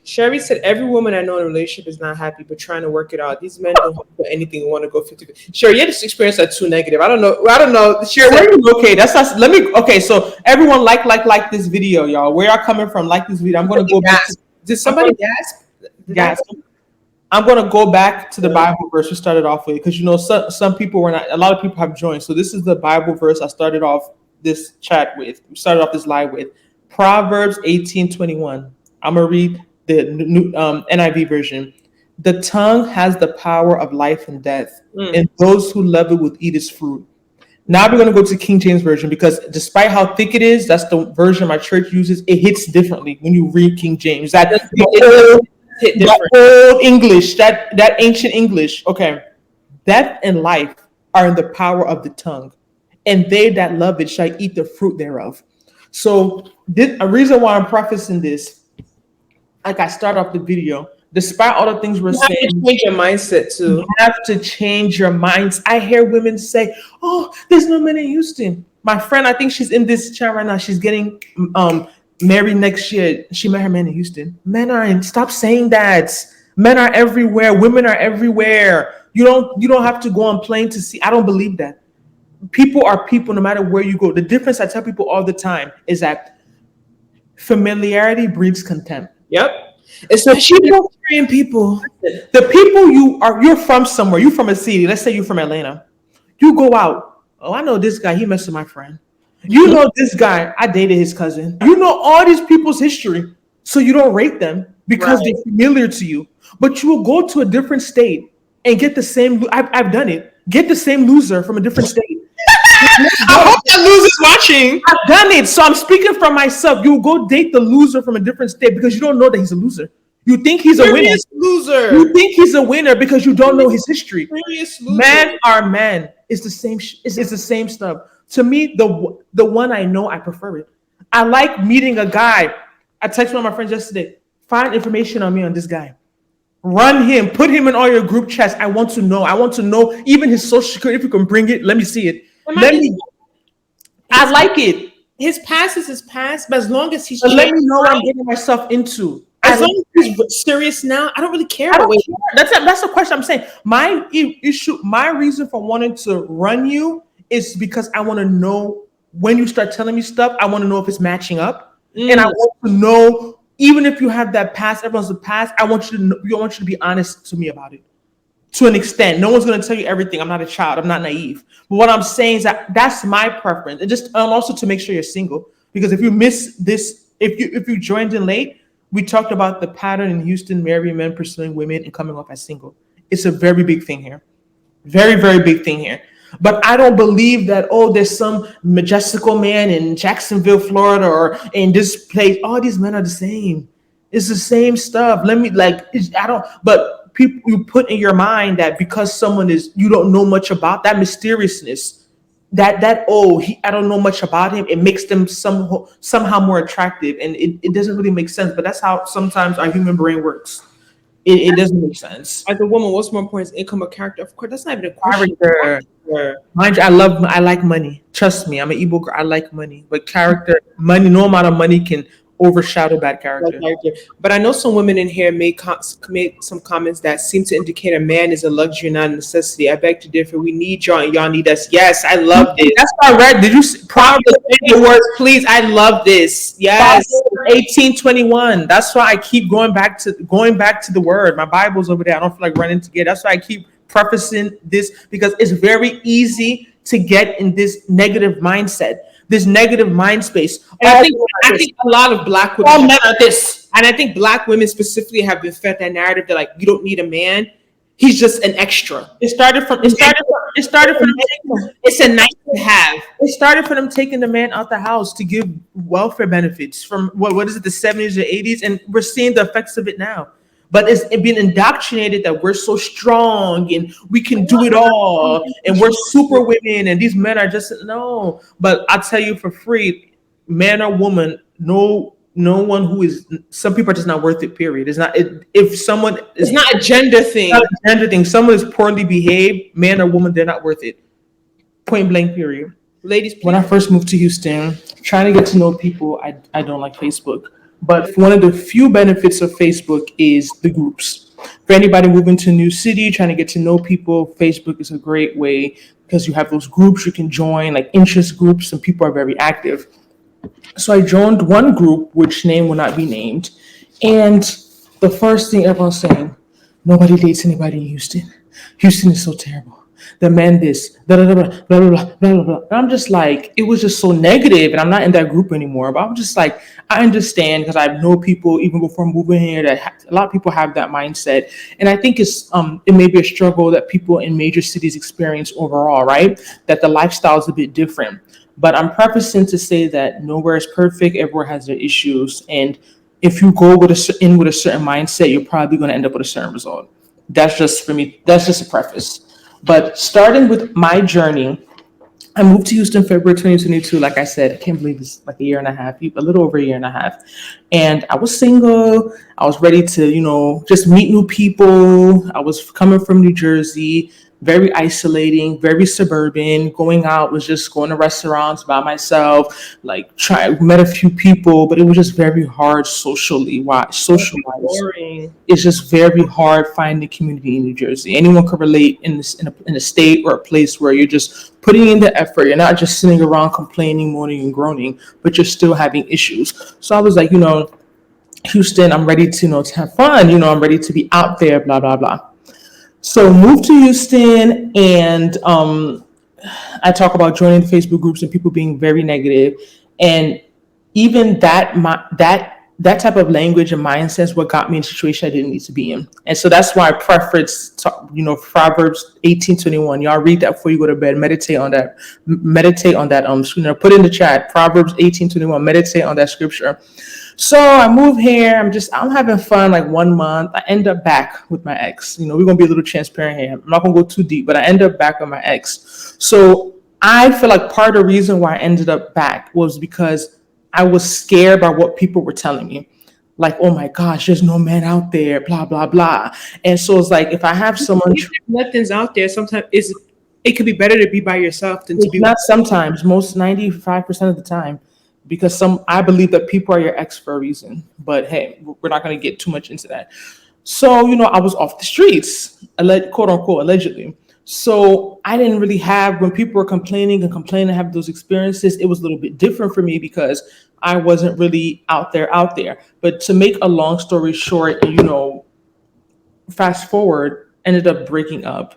Sherry said, every woman I know in a relationship is not happy, but trying to work it out. These men don't want anything and want to go 50. Sherry, you had this experience that's too negative. I don't know. Sherry, where are you? Okay, that's us. Okay, so everyone like this video, y'all. Where y'all coming from? Like this video. I'm going to go back. Did somebody gasp? Gasp. I'm going to go back to the Bible verse we started off with, because, you know, some people were not, a lot of people have joined. So this is the Bible verse I started off this chat with. We started off this live with. Proverbs 18:21. I'm going to read the new NIV version. The tongue has the power of life and death, and those who love it will eat its fruit. Now we're going to go to King James Version, because despite how thick it is, that's the version my church uses. It hits differently when you read King James. The old English, that ancient English. Okay. Death and life are in the power of the tongue, and they that love it shall eat the fruit thereof. So a reason why I'm prefacing this, like I start off the video, despite all the things we're saying, you have to change your mindset too. You have to change your minds. I hear women say, "Oh, there's no men in Houston." My friend, I think she's in this chat right now. She's getting married next year. She met her man in Houston. Men are in. Stop saying that. Men are everywhere. Women are everywhere. You don't have to go on plane to see. I don't believe that. People are people no matter where you go. The difference I tell people all the time is that familiarity breeds contempt. Yep. Especially Nigerian people. The people you're from somewhere. You're from a city. Let's say you're from Atlanta. You go out. Oh, I know this guy. He messed with my friend. You know this guy. I dated his cousin. You know all these people's history. So you don't rate them because they're familiar to you. But you will go to a different state and get the same. I've done it. Get the same loser from a different state. I hope that loser's watching. I've done it. So I'm speaking for myself. You go date the loser from a different state because you don't know that he's a loser. You think he's a winner. Loser. You think he's a winner because you don't know his history. Man are man. It's the same. It's the same stuff. To me, the one I know, I prefer it. I like meeting a guy. I texted one of my friends yesterday. Find information on me on this guy. Run him. Put him in all your group chats. I want to know. I want to know even his social security. If you can bring it, let me see it. I like it. His past is his past, but as long as he's let me know what I'm getting myself into. As long as he's serious now, I don't really care. I don't care. That's the question I'm saying. My issue, my reason for wanting to run you is because I want to know when you start telling me stuff. I want to know if it's matching up, and I want to know even if you have that past. Everyone's a past. I want you to know, I want you to be honest to me about it. To an extent, no one's going to tell you everything. I'm not a child. I'm not naive. But what I'm saying is that's my preference. And just also to make sure you're single, because if you miss this, if you joined in late, we talked about the pattern in Houston, marrying men, pursuing women, and coming off as single. It's a very big thing here. Very, very big thing here. But I don't believe that, there's some majestical man in Jacksonville, Florida, or in this place. All these men are the same. It's the same stuff. But people, you put in your mind that because someone you don't know much about, that mysteriousness, I don't know much about him, it makes them somehow more attractive, and it doesn't really make sense. But that's how sometimes our human brain works. It doesn't make sense. As a woman, what's more important, is income or character? Of course, that's not even a question. Mind you, I like money. Trust me, I'm an Igbo girl. I like money, but character, money, no amount of money can overshadow bad character. But I know some women in here made some comments that seem to indicate a man is a luxury, not a necessity. I beg to differ. We need y'all, and y'all need us. Yes, I love this. That's what I read. Did you Proverbs the words, please? I love this. Yes. 18:21. That's why I keep going back to the word. My Bible's over there. I don't feel like running to get. That's why I keep prefacing this, because it's very easy to get in this negative mindset. This negative mind space. And I think a lot of Black women all men are this. And I think Black women specifically have been fed that narrative that, like, you don't need a man. He's just an extra. It's a nice to have. It started for them taking the man out the house to give welfare benefits from what is it, the 70s or 80s, and we're seeing the effects of it now. But it's been indoctrinated that we're so strong and we can do it all and we're super women and these men are just no. But I tell you for free, man or woman, no one who is. Some people are just not worth it. Period. It's not. If someone, it's not a gender thing. It's not a gender thing. Someone is poorly behaved, man or woman, they're not worth it. Point blank. Period. Ladies, please. When I first moved to Houston, trying to get to know people, I don't like Facebook. But one of the few benefits of Facebook is the groups. For anybody moving to a new city, trying to get to know people, Facebook is a great way because you have those groups you can join, like interest groups, and people are very active. So I joined one group, which name will not be named. And the first thing everyone's saying, nobody dates anybody in Houston. Houston is so terrible. The man this, blah, blah, blah, blah, blah, blah, blah, blah. And I'm just like, it was just so negative, and I'm not in that group anymore. But I'm just like, I understand because I know people even before moving here that a lot of people have that mindset, and I think it may be a struggle that people in major cities experience overall, right? That the lifestyle is a bit different. But I'm prefacing to say that nowhere is perfect. Everywhere has their issues, and if you go in with a certain mindset, you're probably going to end up with a certain result. That's just for me. That's just a preface. But starting with my journey, I moved to Houston February 2022. Like I said, I can't believe it's like a year and a half, a little over a year and a half. And I was single. I was ready to, just meet new people. I was coming from New Jersey, very isolating, very suburban. Going out was just going to restaurants by myself, met a few people, but it was just very hard socially. Socialize. It's just very hard finding community in New Jersey. Anyone could relate in a state or a place where you're just putting in the effort. You're not just sitting around complaining, moaning, and groaning, but you're still having issues. So I was like, Houston, I'm ready to have fun. I'm ready to be out there, blah, blah, blah. So moved to Houston, and I talk about joining the Facebook groups and people being very negative, and even that type of language and mindset is what got me in a situation I didn't need to be in. And so that's why I preference, Proverbs 18:21. Y'all read that before you go to bed. Meditate on that. Put in the chat, Proverbs 18:21. Meditate on that scripture. So I moved here. I'm having fun like 1 month. I end up back with my ex. We're going to be a little transparent here. I'm not going to go too deep, but I end up back with my ex. So I feel like part of the reason why I ended up back was because I was scared by what people were telling me. Like, oh my gosh, there's no man out there, blah, blah, blah. And so it's like, if I have someone. Nothing's out there. Sometimes it could be better to be by yourself than to be. Not sometimes, most 95% of the time. Because I believe that people are your ex for a reason, but hey, we're not going to get too much into that. So, I was off the streets, quote unquote, allegedly. So I didn't really have, when people were complaining, have those experiences, it was a little bit different for me because I wasn't really out there. But to make a long story short, fast forward, ended up breaking up.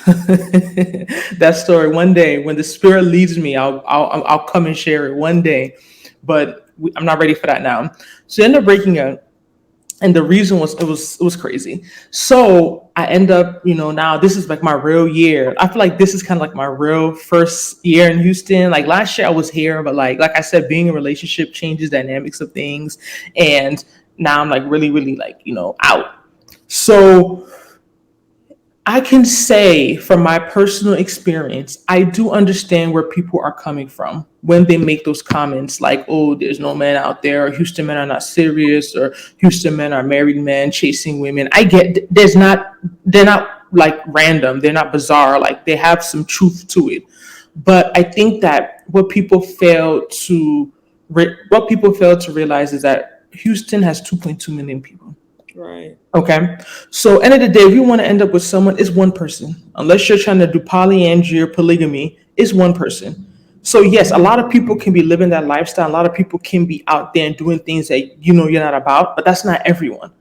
That story one day when the spirit leads me, I'll come and share it one day, but I'm not ready for that now. So I ended up breaking up, and the reason was it was crazy. So I end up, now this is like my real year. I feel like this is kind of like my real first year in Houston. Like last year I was here, but like I said, being in a relationship changes dynamics of things, and now I'm like really, really out. So I can say from my personal experience, I do understand where people are coming from when they make those comments like, oh, there's no man out there, or Houston men are not serious, or Houston men are married men chasing women. I get they're not like random. They're not bizarre. Like they have some truth to it. But I think that what people fail to realize is that Houston has 2.2 million people. Right. Okay. So end of the day, if you want to end up with someone, it's one person. Unless you're trying to do polyandry or polygamy, it's one person. So yes, a lot of people can be living that lifestyle. A lot of people can be out there and doing things that you're not about, but that's not everyone.